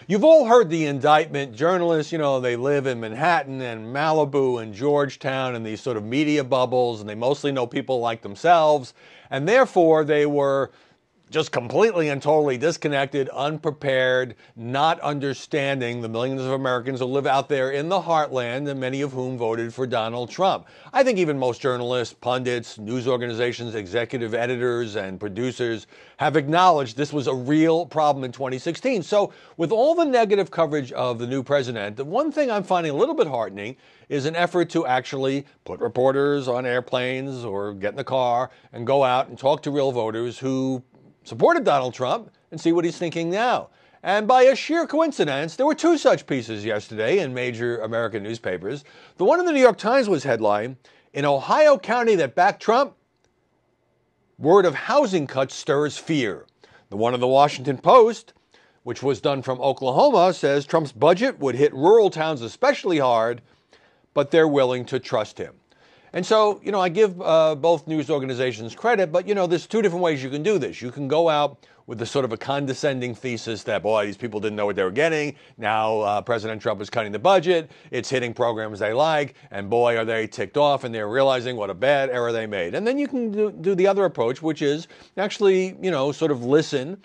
You've all heard the indictment. Journalists, they live in Manhattan and Malibu and Georgetown and these sort of media bubbles, and they mostly know people like themselves. And therefore, they were just completely and totally disconnected, unprepared, not understanding the millions of Americans who live out there in the heartland, and many of whom voted for Donald Trump. I think even most journalists, pundits, news organizations, executive editors, and producers have acknowledged this was a real problem in 2016. So with all the negative coverage of the new president, the one thing I'm finding a little bit heartening is an effort to actually put reporters on airplanes or get in the car and go out and talk to real voters who supported Donald Trump and see what he's thinking now. And by a sheer coincidence, there were two such pieces yesterday in major American newspapers. The one in the New York Times was headline, "In Ohio County that backed Trump, word of housing cuts stirs fear." The one in the Washington Post, which was done from Oklahoma, says Trump's budget would hit rural towns especially hard, but they're willing to trust him. And so, I give both news organizations credit, but, there's two different ways you can do this. You can go out with a sort of a condescending thesis that, boy, these people didn't know what they were getting. Now President Trump is cutting the budget. It's hitting programs they like. And, boy, are they ticked off, and they're realizing what a bad error they made. And then you can do the other approach, which is actually, sort of listen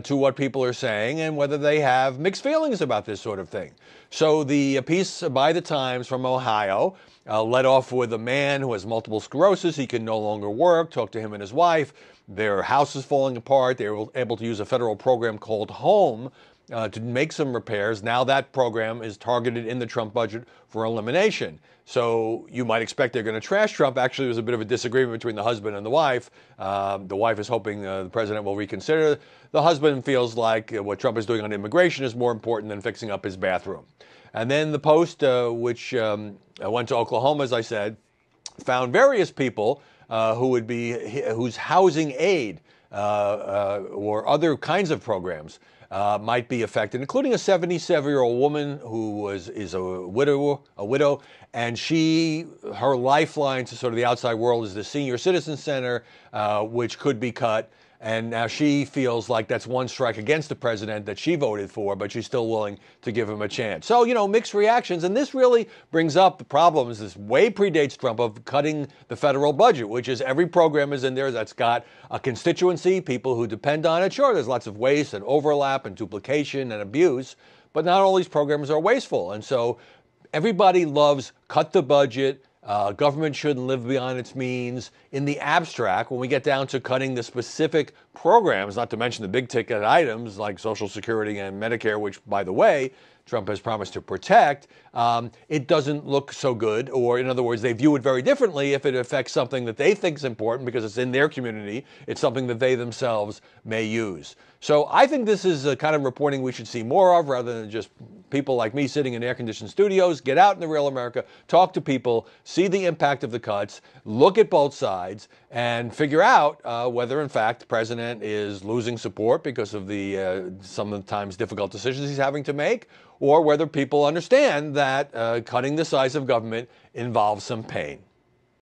to what people are saying and whether they have mixed feelings about this sort of thing. So the piece by the Times from Ohio led off with a man who has multiple sclerosis. He can no longer work. Talk to him and his wife. Their house is falling apart. They were able to use a federal program called Home to make some repairs. Now that program is targeted in the Trump budget for elimination. So you might expect they're going to trash Trump. Actually, there was a bit of a disagreement between the husband and the wife. The wife is hoping the president will reconsider. The husband feels like what Trump is doing on immigration is more important than fixing up his bathroom. And then the Post, which went to Oklahoma, as I said, found various people whose housing aid or other kinds of programs might be affected, including a 77-year-old woman who is a widow, and her lifeline to sort of the outside world is the Senior Citizen Center, which could be cut. And now she feels like that's one strike against the president that she voted for, but she's still willing to give him a chance. So, mixed reactions. And this really brings up the problems. This way predates Trump of cutting the federal budget, which is every program is in there that's got a constituency, people who depend on it. Sure, there's lots of waste and overlap and duplication and abuse, but not all these programs are wasteful. And so everybody loves cut the budget. Government shouldn't live beyond its means. In the abstract, when we get down to cutting the specific programs, not to mention the big ticket items like Social Security and Medicare, which, by the way, Trump has promised to protect, it doesn't look so good. Or, in other words, they view it very differently if it affects something that they think is important because it's in their community. It's something that they themselves may use. So I think this is a kind of reporting we should see more of rather than just people like me sitting in air-conditioned studios. Get out in the real America, talk to people, see the impact of the cuts, look at both sides, and figure out whether, in fact, the president is losing support because of the sometimes difficult decisions he's having to make, or whether people understand that cutting the size of government involves some pain.